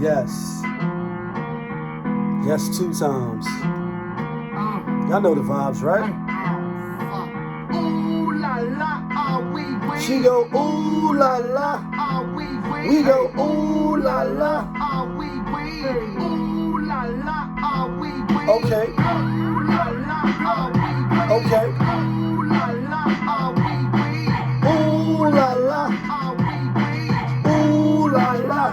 Yes. Yes, 2 times. Y'all know the vibes, right? Ooh la la, we She go, ooh la la. We go, ooh la la. Ooh la la, we Okay. Ooh la la, we Okay. Ooh la la, we Ooh la la. Ooh la la.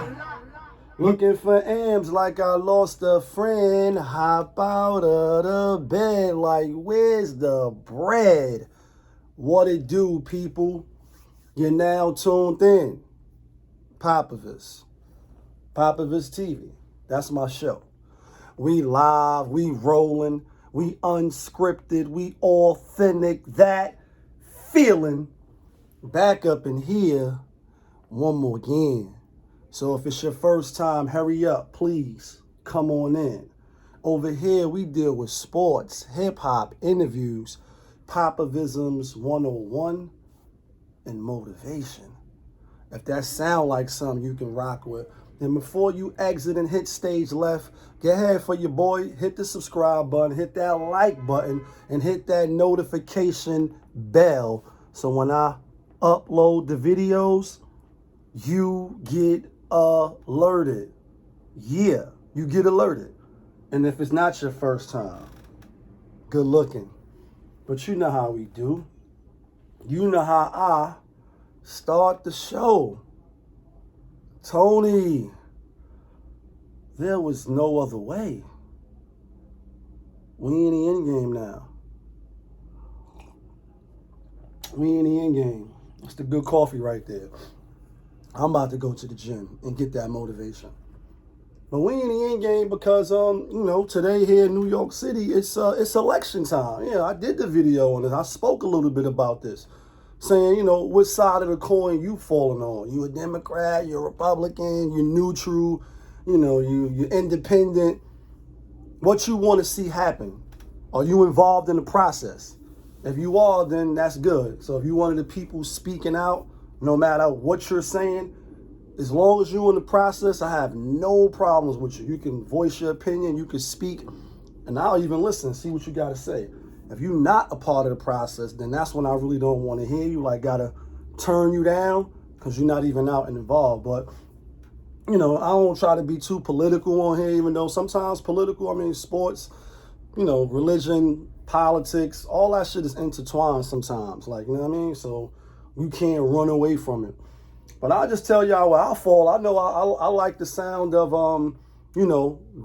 Looking for M's like I lost a friend. Hop out of the bed like, where's the bread? What it do, people? You're now tuned in. POPAVIST. POPAVIST TV. That's my show. We live, we rolling, we unscripted, we authentic. That feeling back up in here one more again. So if it's your first time, hurry up, please come on in. Over here, we deal with sports, hip-hop, interviews, Popavisms 101, and motivation. If that sound like something you can rock with, then before you exit and hit stage left, go ahead for your boy, hit the subscribe button, hit that like button, and hit that notification bell. So when I upload the videos, you get alerted. Yeah, you get alerted. And if it's not your first time, good looking. But you know how we do. You know how I start the show. Tony, there was no other way. We in the end game now. We in the end game. It's the good coffee right there. I'm about to go to the gym and get that motivation. But we in the end game because today here in New York City, it's election time. Yeah, I did the video on this. I spoke a little bit about this, saying, what side of the coin you falling on. You a Democrat, you're a Republican, you're neutral, you're independent. What you want to see happen? Are you involved in the process? If you are, then that's good. So if you're one of the people speaking out, no matter what you're saying, as long as you're in the process, I have no problems with you. You can voice your opinion, you can speak, and I'll even listen and see what you got to say. If you're not a part of the process, then that's when I really don't want to hear you, like gotta turn you down because you're not even out and involved. But, I don't try to be too political on here, even though sometimes sports, religion, politics, all that shit is intertwined sometimes, like, you know what I mean? So you can't run away from it. But I'll just tell y'all where I fall. I know I like the sound of,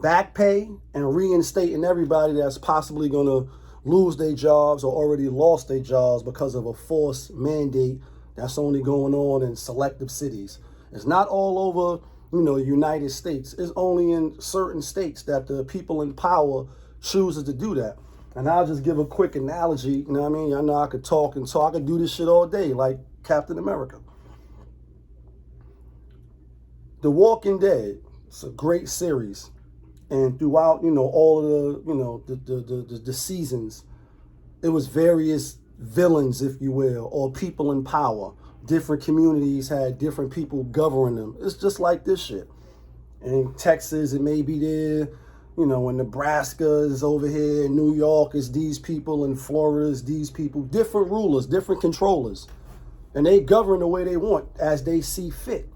back pay and reinstating everybody that's possibly going to lose their jobs or already lost their jobs because of a forced mandate that's only going on in selective cities. It's not all over, the United States. It's only in certain states that the people in power chooses to do that. And I'll just give a quick analogy, you know what I mean? I know I could talk and talk. I could do this shit all day like Captain America. The Walking Dead, it's a great series. And throughout, all of the seasons, it was various villains, if you will, or people in power. Different communities had different people governing them. It's just like this shit. In Texas, it may be there. In Nebraska is over here. In New York is these people. In Florida is these people. Different rulers, different controllers. And they govern the way they want as they see fit.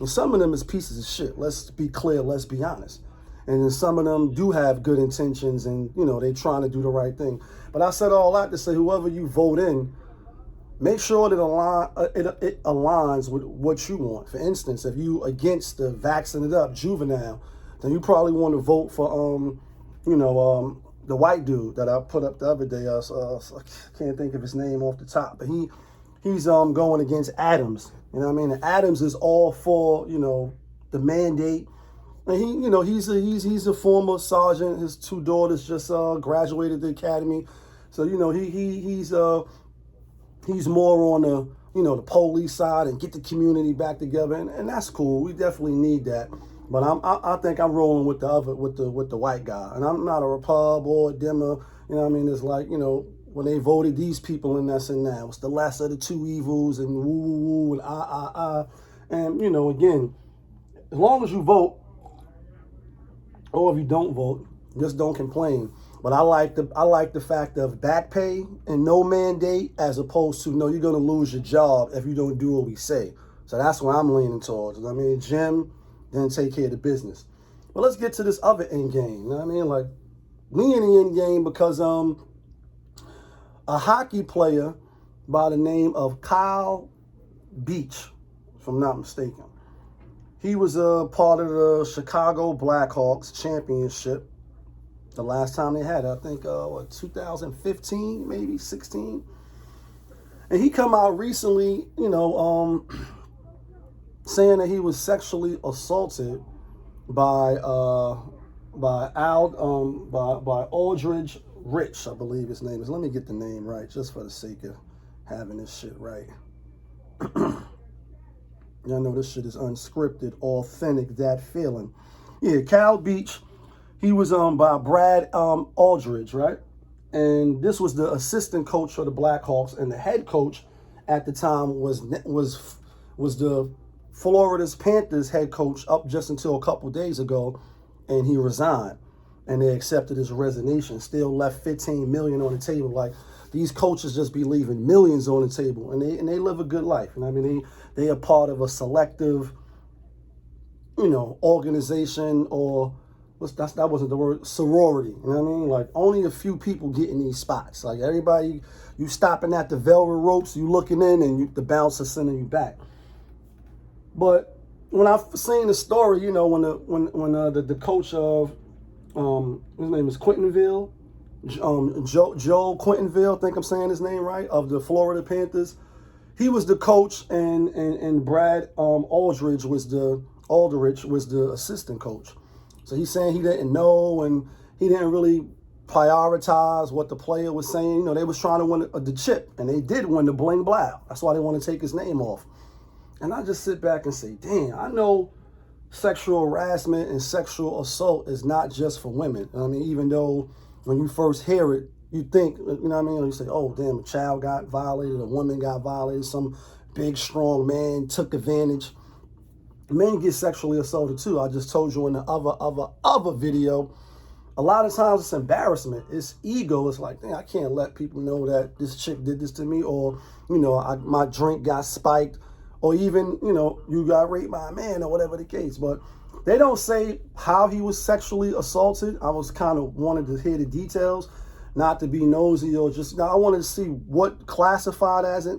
And some of them is pieces of shit. Let's be clear. Let's be honest. And then some of them do have good intentions and, they trying to do the right thing. But I said all that to say whoever you vote in, make sure that it aligns with what you want. For instance, if you against the vaccinated up juvenile, then you probably want to vote for, the white dude that I put up the other day. I can't think of his name off the top, but he's going against Adams. You know what I mean? And Adams is all for, the mandate. And he's a former sergeant. His 2 daughters just graduated the academy. So, he's more on the, the police side and get the community back together. And that's cool. We definitely need that. But I think I'm rolling with the white guy. And I'm not a Repub or a Demmer. You know what I mean? It's like, when they voted these people in this and that. It's the lesser of the 2 evils and woo, woo, woo, and And, again, as long as you vote or if you don't vote, just don't complain. But I like the fact of back pay and no mandate, as opposed to no, you're gonna lose your job if you don't do what we say. So that's what I'm leaning towards. I mean, Jim didn't take care of the business. But let's get to this other end game. You know what I mean? Like, we in the end game because a hockey player by the name of KYLEBEACH, if I'm not mistaken, he was a part of the Chicago Blackhawks championship. The last time they had it, I think, 2015, maybe 16. And he come out recently, saying that he was sexually assaulted by Aldridge Rich, I believe his name is. Let me get the name right, just for the sake of having this shit right. Y'all know this shit is unscripted, authentic, that feeling. Yeah, KYLEBEACH. He was by Brad Aldridge, right? And this was the assistant coach for the Blackhawks, and the head coach at the time was the Florida's Panthers head coach up just until a couple days ago, and he resigned, and they accepted his resignation. Still left $15 million on the table. Like, these coaches just be leaving millions on the table, and they live a good life. And I mean, they are part of a selective, organization, or that wasn't the word, sorority. You know what I mean? Like, only a few people get in these spots. Like, everybody, you stopping at the velvet ropes, you looking in, and the bouncer sending you back. But when I seen the story, when the coach of his name is Quintonville, Joe Quintonville, I think I'm saying his name right, of the Florida Panthers. He was the coach, and Brad Aldridge was the assistant coach. So he's saying he didn't know, and he didn't really prioritize what the player was saying. They was trying to win the chip, and they did win the bling blow. That's why they want to take his name off. And I just sit back and say, damn, I know sexual harassment and sexual assault is not just for women. I mean, even though when you first hear it, you think, you say, oh, damn, a child got violated, a woman got violated, some big, strong man took advantage. Men get sexually assaulted too. I just told you in the other video, a lot of times it's embarrassment. It's ego. It's like, dang, I can't let people know that this chick did this to me, or, my drink got spiked, or even, you got raped by a man, or whatever the case. But they don't say how he was sexually assaulted. I was kind of wanted to hear the details, not to be nosy, or just, I wanted to see what classified as it.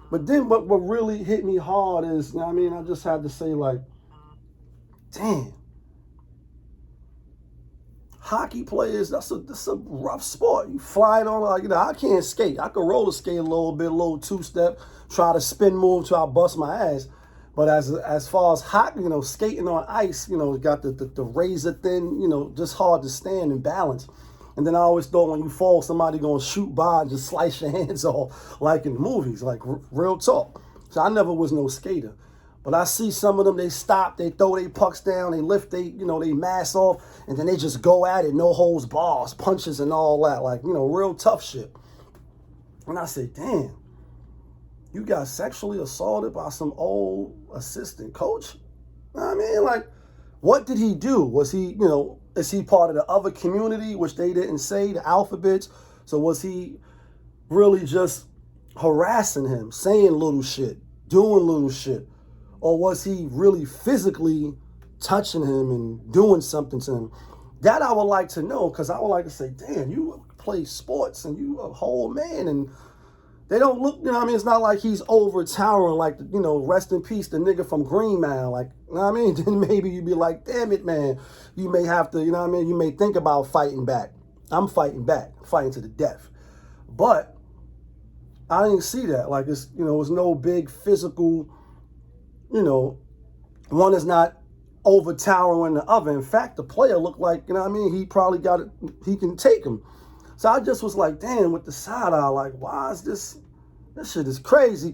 But then what really hit me hard is, I just had to say, like, damn, hockey players, that's a rough sport. You flying on, like, I can't skate. I could roller skate a little two-step, try to spin move till I bust my ass. But as far as hockey, skating on ice, got the razor thin, just hard to stand and balance. And then I always thought when you fall, somebody gonna shoot by and just slice your hands off, like in the movies, like real talk. So I never was no skater. But I see some of them, they stop, they throw their pucks down, they lift they mask off, and then they just go at it, no holds bars, punches and all that, like, real tough shit. And I say, damn, you got sexually assaulted by some old assistant coach? Like, what did he do? Was he, is he part of the other community, which they didn't say, the alphabets? So was he really just harassing him, saying little shit, doing little shit? Or was he really physically touching him and doing something to him? That I would like to know, because I would like to say, damn, you play sports and you a whole man, and they don't look, it's not like he's overtowering, like, rest in peace, the nigga from Green Mile, like, Then maybe you'd be like, damn it, man, you may have to, you may think about fighting back. I'm fighting back, fighting to the death. But I didn't see that. Like, it's, it's no big physical, one is not overtowering the other. In fact, the player looked like, he probably got it, he can take him. So I just was like, damn, with the side eye, like, why is this shit is crazy,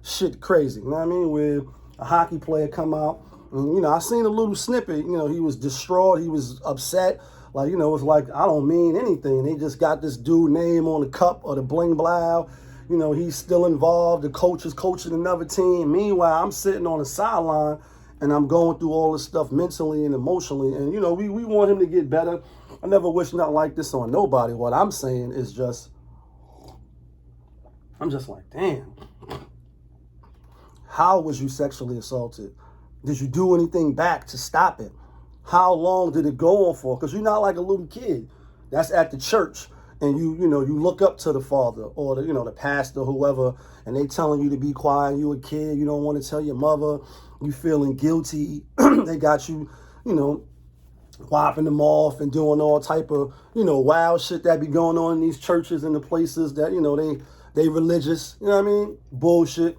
shit crazy. Where a hockey player come out, and, I seen a little snippet, he was distraught, he was upset. Like, it's like, I don't mean anything. They just got this dude name on the cup or the bling blow. He's still involved. The coach is coaching another team. Meanwhile, I'm sitting on the sideline, and I'm going through all this stuff mentally and emotionally, and, you know, we want him to get better. I never wish nothing like this on nobody. What I'm saying is just, I'm just like, damn. How was you sexually assaulted? Did you do anything back to stop it? How long did it go on for? Because you're not like a little kid that's at the church and you look up to the father or the pastor, whoever, and they telling you to be quiet. You a kid, you don't want to tell your mother, you feeling guilty. They got you, whopping them off and doing all type of, wild shit that be going on in these churches and the places that, they religious, you know what I mean? Bullshit.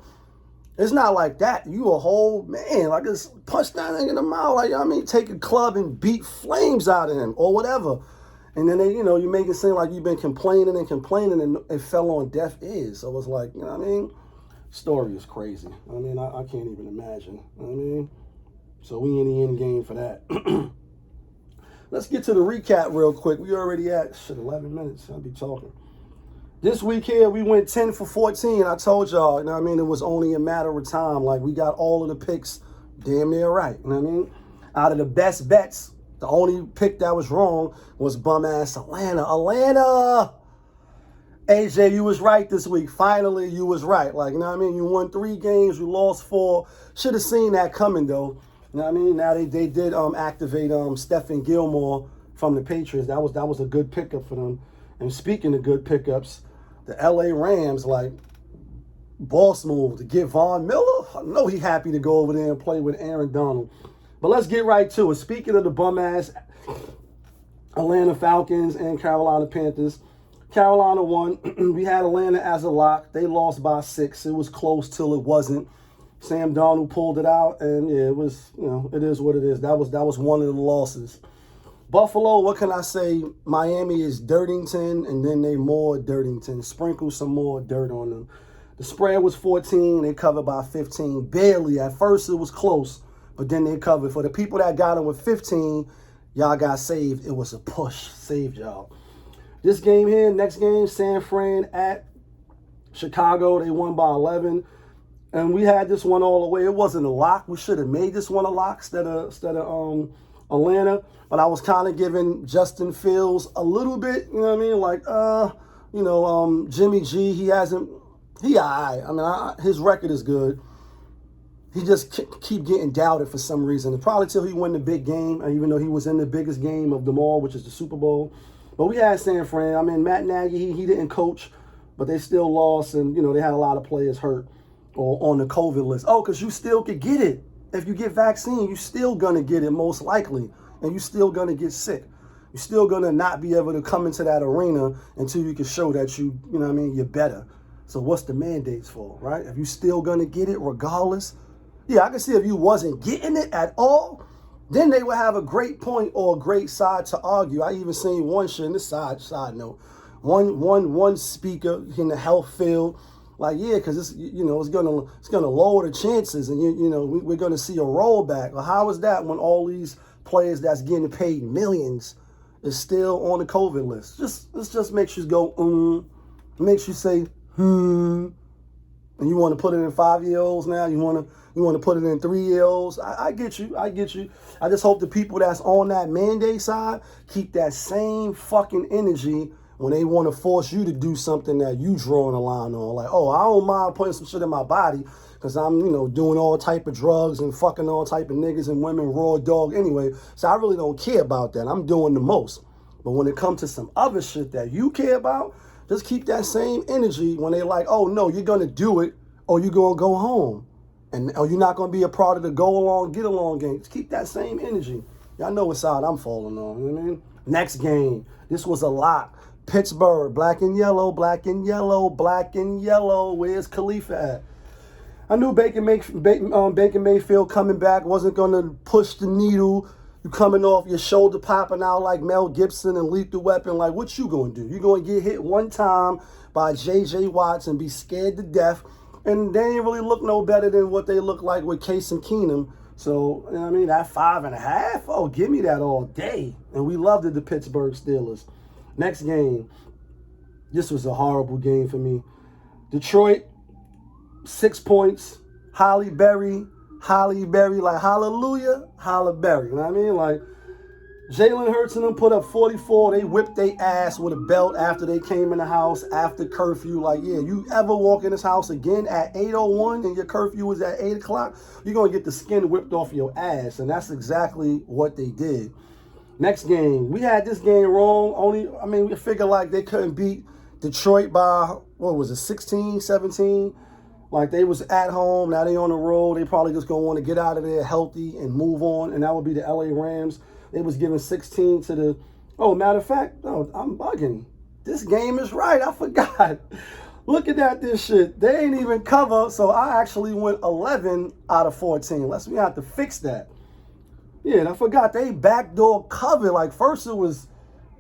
It's not like that. You a whole man, like just punch that nigga in the mouth, like, take a club and beat flames out of him or whatever. And then you make it seem like you've been complaining and it fell on deaf ears. So it's like, story is crazy. I can't even imagine. So we in the end game for that. Let's get to the recap real quick. We already at 11 minutes. I'll be talking. This week here, we went 10 for 14. I told y'all, it was only a matter of time. Like, we got all of the picks damn near right. Out of the best bets, the only pick that was wrong was bum-ass Atlanta. Atlanta! AJ, you was right this week. Finally, you was right. Like, you won 3 games, you lost 4. Should have seen that coming, though. Now they did activate Stephen Gilmore from the Patriots. That was a good pickup for them. And speaking of good pickups, the LA Rams, like, boss move to get Von Miller. I know he happy to go over there and play with Aaron Donald. But let's get right to it. Speaking of the bum-ass Atlanta Falcons and Carolina Panthers, Carolina won. We had Atlanta as a lock. They lost by 6. It was close till it wasn't. Sam Darnold pulled it out, and yeah, it was, it is what it is. That was one of the losses. Buffalo, what can I say? Miami is Dirtington, and then they more Dirtington. Sprinkle some more dirt on them. The spread was 14. They covered by 15. Barely. At first, it was close, but then they covered. For the people that got them with 15, y'all got saved. It was a push. Saved y'all. This game here, next game, San Fran at Chicago. They won by 11. And we had this one all the way. It wasn't a lock. We should have made this one a lock instead of Atlanta. But I was kind of giving Justin Fields a little bit, like, Jimmy G, he all right. His record is good. He just keep getting doubted for some reason. And probably till he win the big game, even though he was in the biggest game of them all, which is the Super Bowl. But we had San Fran. Matt Nagy, he didn't coach, but they still lost. And, they had a lot of players hurt or on the COVID list. Oh, because you still could get it. If you get vaccine, you still going to get it most likely. And you still going to get sick. You're still going to not be able to come into that arena until you can show that you're better. So what's the mandates for, right? If you still going to get it regardless. Yeah, I can see if you wasn't getting it at all, then they would have a great point or a great side to argue. I even seen one shit in this side note. One speaker in the health field, like, yeah, because it's gonna lower the chances, and we're gonna see a rollback. Well, how is that when all these players that's getting paid millions is still on the COVID list? This just makes you go, makes you say, and you want to put it in 5-year-olds now. You want to put it in 3-year-olds. I get you. I just hope the people that's on that mandate side keep that same fucking energy when they want to force you to do something that you drawing a line on. Like, oh, I don't mind putting some shit in my body because I'm, doing all type of drugs and fucking all type of niggas and women, raw dog anyway. So I really don't care about that. I'm doing the most. But when it comes to some other shit that you care about, just keep that same energy when they like, oh, no, you're going to do it or you're going to go home. Or you're not going to be a part of the go along, get along game. Just keep that same energy. Y'all know what side I'm falling on. You know what I mean? Next game. This was a lock. Pittsburgh, black and yellow, black and yellow, black and yellow. Where's Khalifa at? I knew Baker Mayfield coming back wasn't going to push the needle. You coming off your shoulder popping out like Mel Gibson and Lethal Weapon. Like, what you going to do? You going to get hit one time by J.J. Watts and be scared to death. And they ain't really look no better than what they look like with Case and Keenum. So, that 5.5, oh, give me that all day. And we loved it, the Pittsburgh Steelers. Next game, this was a horrible game for me. Detroit, 6 points. Holly Berry, Halle Berry, like hallelujah, Halle Berry. You know what I mean? Like, Jalen Hurts and them put up 44. They whipped their ass with a belt after they came in the house after curfew. Like, yeah, you ever walk in this house again at 8:01 and your curfew is at 8 o'clock, you're going to get the skin whipped off your ass. And that's exactly what they did. Next game, we had this game wrong. We figured like they couldn't beat Detroit by, what was it, 16, 17? Like, they was at home, now they on the road. They probably just going to want to get out of there healthy and move on, and that would be the LA Rams. They was giving 16 to the, matter of fact, no, I'm bugging. This game is right, I forgot. Looking at this shit, they ain't even cover, so I actually went 11 out of 14. We have to fix that. Yeah, and I forgot they backdoor cover. Like, first it was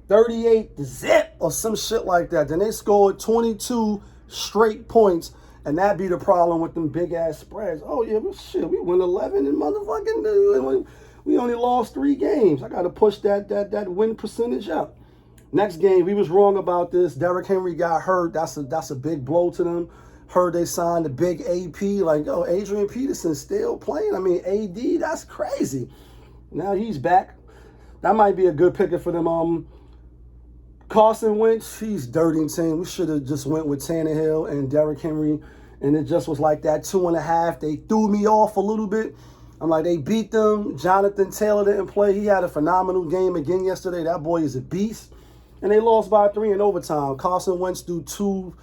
38-0 or some shit like that. Then they scored 22 straight points, and that be the problem with them big-ass spreads. Oh, yeah, well, shit, we won 11 and motherfucking... We only lost 3 games. I got to push that win percentage up. Next game, we was wrong about this. Derrick Henry got hurt. That's a big blow to them. Heard they signed the big AP. Like, Adrian Peterson still playing. I mean, AD, that's crazy. Now he's back. That might be a good picker for them. Carson Wentz, he's dirty and saying we should have just went with Tannehill and Derrick Henry. And it just was like that 2.5. They threw me off a little bit. I'm like, they beat them. Jonathan Taylor didn't play. He had a phenomenal game again yesterday. That boy is a beast. And they lost by 3 in overtime. Carson Wentz threw 2,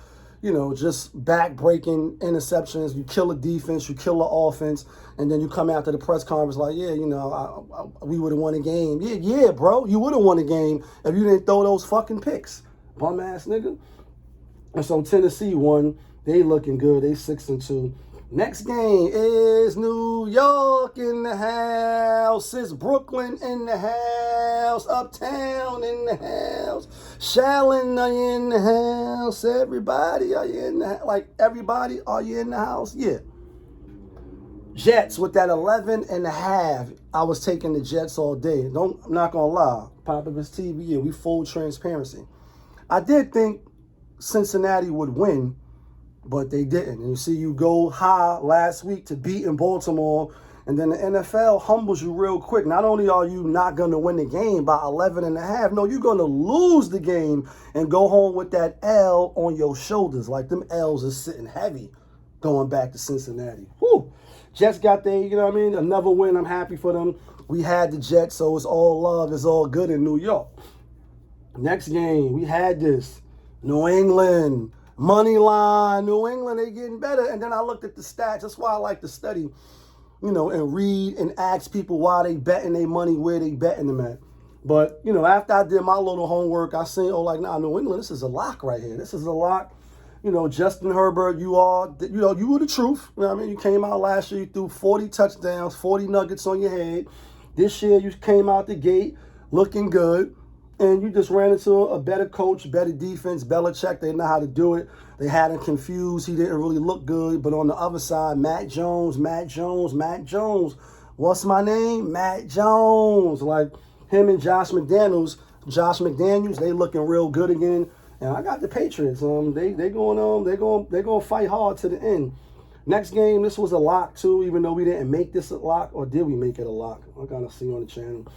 just back-breaking interceptions. You kill a defense, you kill the offense, and then you come after the press conference like, yeah, we would have won a game. Yeah, bro, you would have won a game if you didn't throw those fucking picks. Bum-ass nigga. And so Tennessee won. They looking good. They 6-2. Next game is New York in the house. It's Brooklyn in the house. Uptown in the house. Shallon, are you in the house? Everybody, are you in the house? Like, everybody, are you in the house? Yeah. Jets with that 11.5. I was taking the Jets all day. I'm not going to lie. POPAVIST TV, yeah, we full transparency. I did think Cincinnati would win, but they didn't. And you see, you go high last week to beat in Baltimore, and then the NFL humbles you real quick. Not only are you not going to win the game by 11.5, no, you're going to lose the game and go home with that L on your shoulders. Like, them L's are sitting heavy going back to Cincinnati. Whew. Jets got their, another win. I'm happy for them. We had the Jets, so it's all love. It's all good in New York. Next game, we had this. New England. Money line, New England, they getting better. And then I looked at the stats. That's why I like to study, and read and ask people why they betting their money, where they betting them at. But, after I did my little homework, I seen, New England, this is a lock right here. This is a lock. Justin Herbert, you were the truth. You came out last year, you threw 40 touchdowns, 40 nuggets on your head. This year, you came out the gate looking good. And you just ran into a better coach, better defense. Belichick, they know how to do it. They had him confused. He didn't really look good. But on the other side, Matt Jones. What's my name? Matt Jones. Like, him and Josh McDaniels, they looking real good again. And I got the Patriots. They going to fight hard to the end. Next game, this was a lock too, even though we didn't make this a lock. Or did we make it a lock? I gotta see on the channel.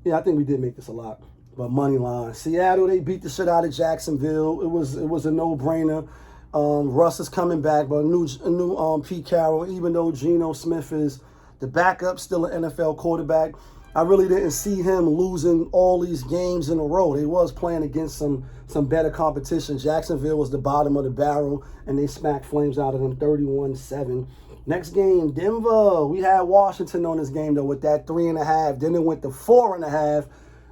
Yeah, I think we did make this a lot. But money line. Seattle, they beat the shit out of Jacksonville. It was a no-brainer. Russ is coming back, but a new Pete Carroll, even though Geno Smith is the backup, still an NFL quarterback. I really didn't see him losing all these games in a row. They was playing against some better competition. Jacksonville was the bottom of the barrel, and they smacked flames out of them 31-7. Next game, Denver. We had Washington on this game, though, with that 3.5. Then it went to 4.5,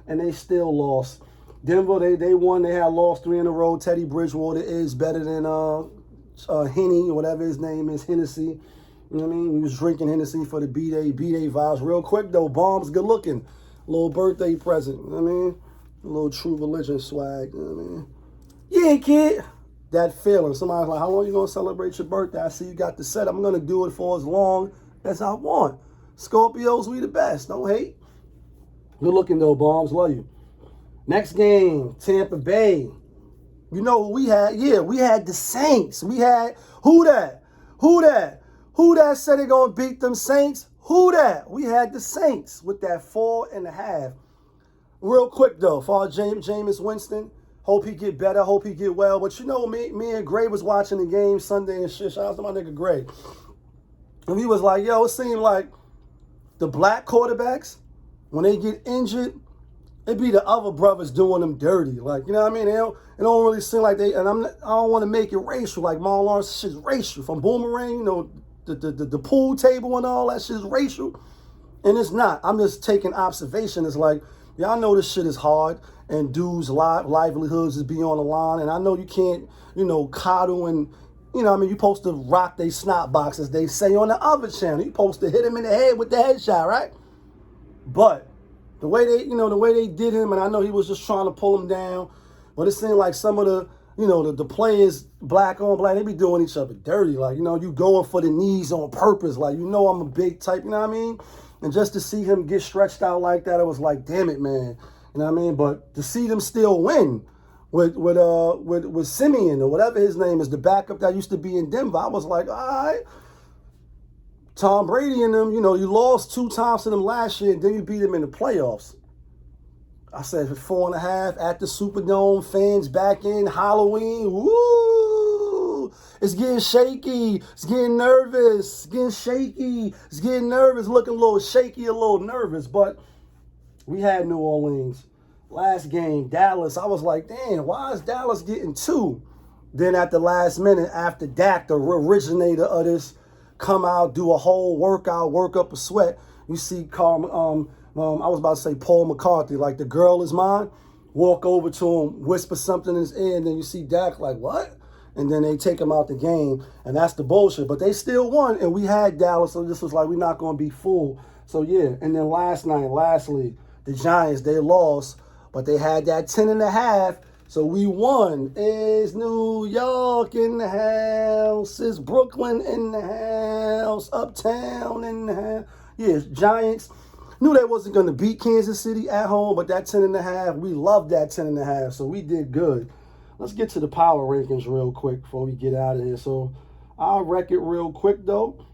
and they still lost. Denver, they won. They had lost 3 in a row. Teddy Bridgewater is better than Henney, whatever his name is, Hennessy. You know what I mean? He was drinking Hennessy for the B-Day vibes. Real quick, though, Bomb's good looking. Little birthday present. You know what I mean? A little True Religion swag. You know what I mean? Yeah, kid. That feeling. Somebody's like, how long you going to celebrate your birthday? I see you got the set. I'm going to do it for as long as I want. Scorpios, we the best. Don't hate. Good looking, though, Bombs. Love you. Next game, Tampa Bay. You know who we had? Yeah, we had the Saints. We had, who that? Who that said they gonna beat them Saints? Who that? We had the Saints with that 4.5. Real quick though, for Jameis Winston, hope he get better, hope he get well. But you know, me and Gray was watching the game Sunday and shit. Shout out to my nigga Gray. And he was like, yo, it seemed like the black quarterbacks, when they get injured, it be the other brothers doing them dirty. Like, you know what I mean? It don't really seem like they, and I don't want to make it racial. Like Marlon Lawrence shit's racial. From Boomerang, you know, the pool table and all that shit is racial. And it's not. I'm just taking observation. It's like, y'all know this shit is hard and dudes' livelihoods is be on the line. And I know you can't, you know, coddle and, you know, I mean, you supposed to rock they snot box, as they say on the other channel. You supposed to hit him in the head with the headshot, right? But the way they did him, and I know he was just trying to pull him down, but it seemed like some of the, you know, the players, black on black, they be doing each other dirty. Like, you know, you going for the knees on purpose. Like, you know, I'm a big type, you know what I mean? And just to see him get stretched out like that, it was like, damn it, man. You know what I mean? But to see them still win with Simeon or whatever his name is, the backup that used to be in Denver, I was like, all right. Tom Brady and them, you know, you lost 2 times to them last year, and then you beat them in the playoffs. I said 4.5 at the Superdome, fans back in, Halloween, woo! It's getting shaky, it's getting nervous, it's getting shaky, it's getting nervous, looking a little shaky, a little nervous, but we had New Orleans. Last game, Dallas, I was like, damn, why is Dallas getting 2? Then at the last minute, after Dak, the originator of this, come out, do a whole workout, work up a sweat, you see I was about to say Paul McCarthy, like, the girl is mine, walk over to him, whisper something in his ear, and then you see Dak like, what? And then they take him out the game, and that's the bullshit. But they still won, and we had Dallas, so this was like, we're not going to be fooled. So, yeah, and then lastly, the Giants, they lost, but they had that 10.5, so we won. Is New York in the house? Is Brooklyn in the house? Uptown in the house? Yeah, Giants. Knew they wasn't going to beat Kansas City at home, but that 10.5, we loved that 10.5, so we did good. Let's get to the power rankings real quick before we get out of here. So our record real quick, though.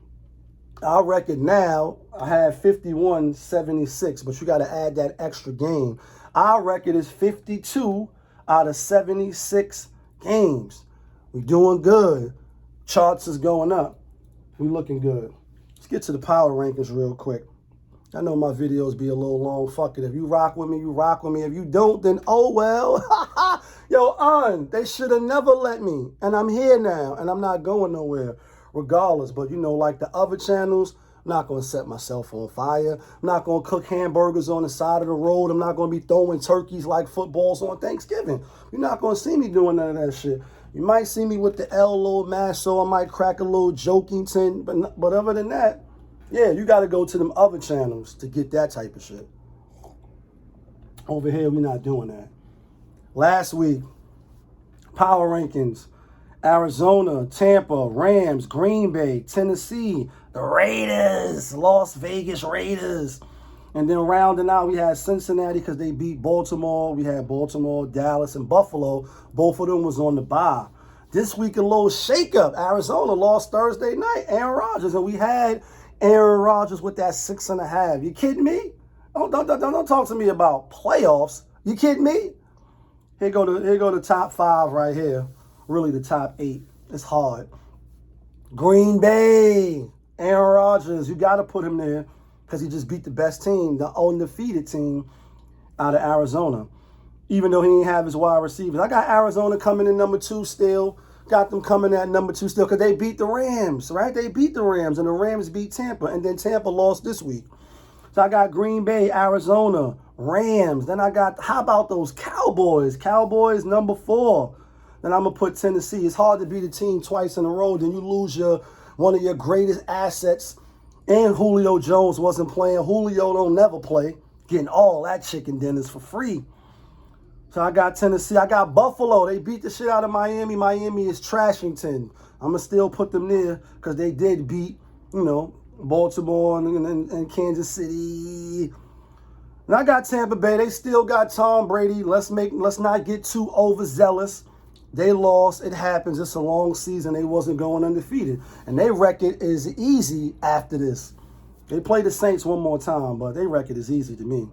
Our record now, I have 51-76, but you got to add that extra game. Our record is 52 out of 76 games. We doing good. Charts is going up. We looking good. Let's get to the power rankings real quick. I know my videos be a little long. Fuck it. If you rock with me, you rock with me. If you don't, then oh well. Yo, they should have never let me. And I'm here now, and I'm not going nowhere regardless. But, you know, like the other channels, I'm not going to set myself on fire. I'm not going to cook hamburgers on the side of the road. I'm not going to be throwing turkeys like footballs on Thanksgiving. You're not going to see me doing none of that shit. You might see me with the L little mask, so I might crack a little joking tin. But other than that, yeah, you got to go to them other channels to get that type of shit. Over here, we're not doing that. Last week, power rankings. Arizona, Tampa, Rams, Green Bay, Tennessee, the Raiders, Las Vegas Raiders. And then rounding out, we had Cincinnati because they beat Baltimore. We had Baltimore, Dallas, and Buffalo. Both of them was on the bye. This week, a little shakeup. Arizona lost Thursday night, Aaron Rodgers. And we had Aaron Rodgers with that 6.5. You kidding me? Don't talk to me about playoffs. You kidding me? Here go the top 5 right here. Really the top 8. It's hard. Green Bay, Aaron Rodgers. You got to put him there because he just beat the best team, the undefeated team out of Arizona. Even though he didn't have his wide receivers. I got Arizona coming in number 2 still. Got them coming at number 2 still because they beat the Rams, right? They beat the Rams, and the Rams beat Tampa, and then Tampa lost this week. So I got Green Bay, Arizona, Rams. Then I got, how about those Cowboys? Cowboys, number 4. Then I'm going to put Tennessee. It's hard to beat a team twice in a row. Then you lose one of your greatest assets. And Julio Jones wasn't playing. Julio don't never play. Getting all that chicken dinners for free. So I got Tennessee. I got Buffalo. They beat the shit out of Miami. Miami is Trashington. I'm going to still put them there because they did beat, you know, Baltimore and Kansas City. And I got Tampa Bay. They still got Tom Brady. Let's not get too overzealous. They lost. It happens. It's a long season. They wasn't going undefeated. And their record is easy after this. They play the Saints one more time, but their record is easy to me.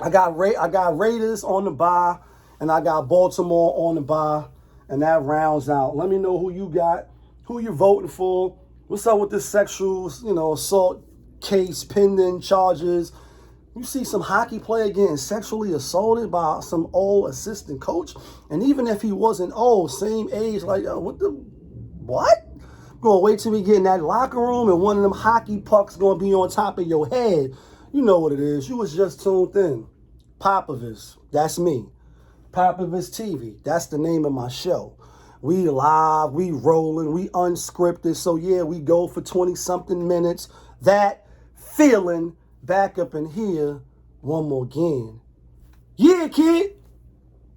I got Raiders on the bye, and I got Baltimore on the bye, and that rounds out. Let me know who you got, who you're voting for. What's up with this sexual, assault case, pending charges? You see some hockey player getting sexually assaulted by some old assistant coach, and even if he wasn't old, same age, like what? Gonna wait till we get in that locker room and one of them hockey pucks gonna be on top of your head. You know what it is. You was just tuned in. POPAVIST, that's me. POPAVIST TV, that's the name of my show. We live, we rolling, we unscripted. So yeah, we go for 20-something minutes. That feeling back up in here one more again. Yeah, kid.